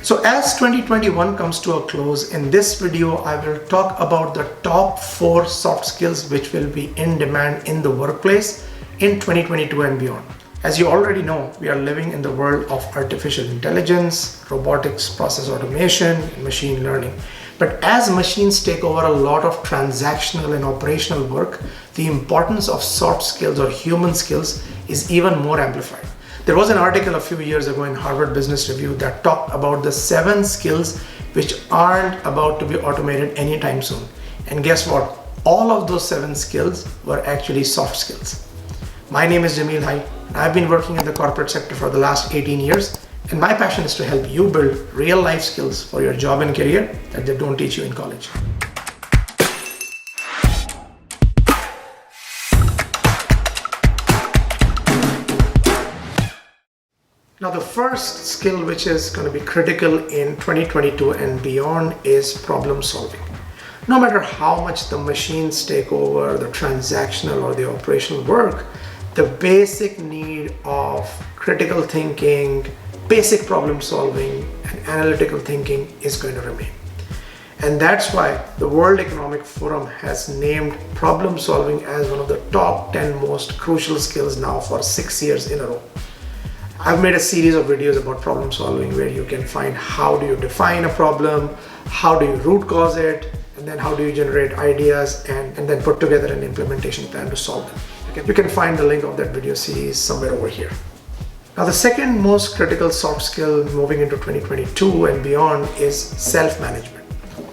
So as 2021 comes to a close, in this video I will talk about the top 4 soft skills which will be in demand in the workplace in 2022 and beyond. As you already know, we are living in the world of artificial intelligence, robotics, process automation, and machine learning. But as machines take over a lot of transactional and operational work, the importance of soft skills or human skills is even more amplified. There was an article a few years ago in Harvard Business Review that talked about the 7 skills which aren't about to be automated anytime soon. And guess what? All of those 7 skills were actually soft skills. My name is Jamil Hai, and I've been working in the corporate sector for the last 18 years. And my passion is to help you build real life skills for your job and career that they don't teach you in college. Now, the first skill which is going to be critical in 2022 and beyond is problem solving. No matter how much the machines take over the transactional or the operational work, the basic need of critical thinking, basic problem solving, and analytical thinking is going to remain. And that's why the World Economic Forum has named problem solving as one of the top 10 most crucial skills now for 6 years in a row. I've made a series of videos about problem solving where you can find how do you define a problem, how do you root cause it, and then how do you generate ideas and then put together an implementation plan to solve them. You can find the link of that video series somewhere over here. Now, the second most critical soft skill moving into 2022 and beyond is self-management.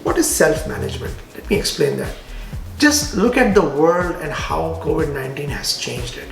What is self-management? Let me explain that. Just look at the world and how COVID-19 has changed it.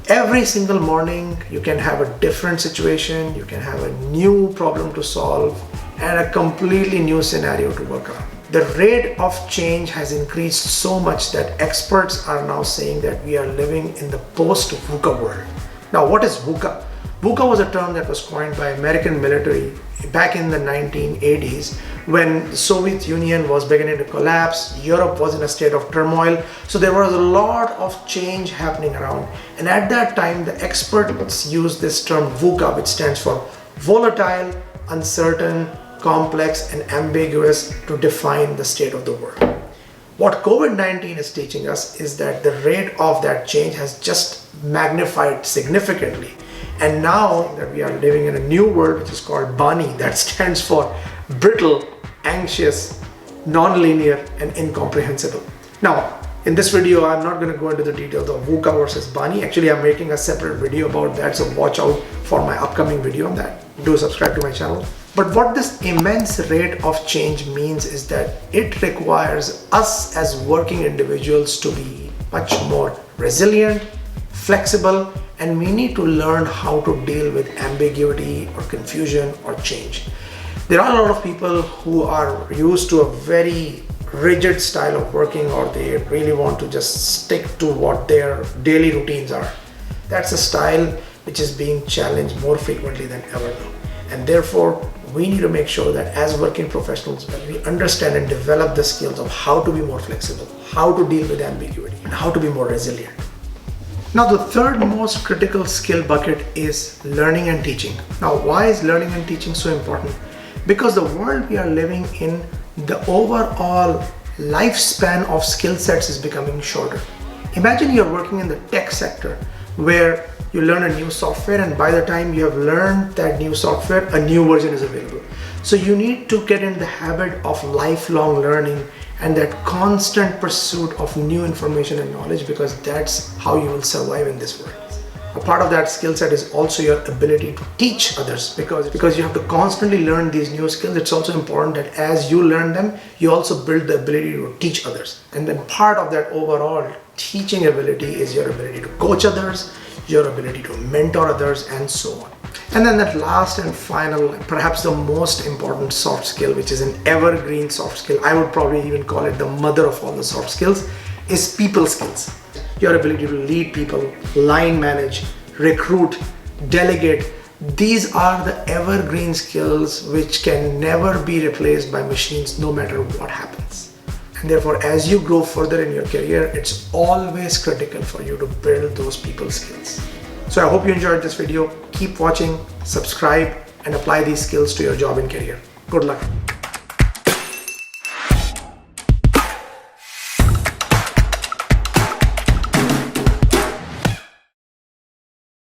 Every single morning, you can have a different situation, you can have a new problem to solve, and a completely new scenario to work around. The rate of change has increased so much that experts are now saying that we are living in the post-VUCA world. Now, what is VUCA? VUCA was a term that was coined by American military back in the 1980s when the Soviet Union was beginning to collapse, Europe was in a state of turmoil, so there was a lot of change happening around. And at that time, the experts used this term VUCA, which stands for volatile, uncertain, complex, and ambiguous, to define the state of the world. What COVID-19 is teaching us is that the rate of that change has just magnified significantly. And now that we are living in a new world which is called BANI, that stands for brittle, anxious, non-linear, and incomprehensible. Now, in this video, I'm not going to go into the details of VUCA versus BANI. Actually, I'm making a separate video about that, so watch out for my upcoming video on that. Do subscribe to my channel. But what this immense rate of change means is that it requires us as working individuals to be much more resilient, flexible, and we need to learn how to deal with ambiguity or confusion or change. There are a lot of people who are used to a very rigid style of working, or they really want to just stick to what their daily routines are. That's a style which is being challenged more frequently than ever now. And therefore, we need to make sure that as working professionals, we understand and develop the skills of how to be more flexible, how to deal with ambiguity, and how to be more resilient. Now, the third most critical skill bucket is learning and teaching. Now, why is learning and teaching so important? Because the world we are living in, the overall lifespan of skill sets is becoming shorter. Imagine you're working in the tech sector where you learn a new software, and by the time you have learned that new software, a new version is available. So you need to get in the habit of lifelong learning and that constant pursuit of new information and knowledge, because that's how you will survive in this world. A part of that skill set is also your ability to teach others, because you have to constantly learn these new skills. It's also important that as you learn them, you also build the ability to teach others. And then part of that overall teaching ability is your ability to coach others, your ability to mentor others, and so on. And then that last and final, perhaps the most important soft skill, which is an evergreen soft skill, I would probably even call it the mother of all the soft skills, is people skills. Your ability to lead people, line manage, recruit, delegate. These are the evergreen skills which can never be replaced by machines no matter what happens. And therefore, as you grow further in your career, it's always critical for you to build those people skills. So I hope you enjoyed this video. Keep watching, subscribe, and apply these skills to your job and career. Good luck.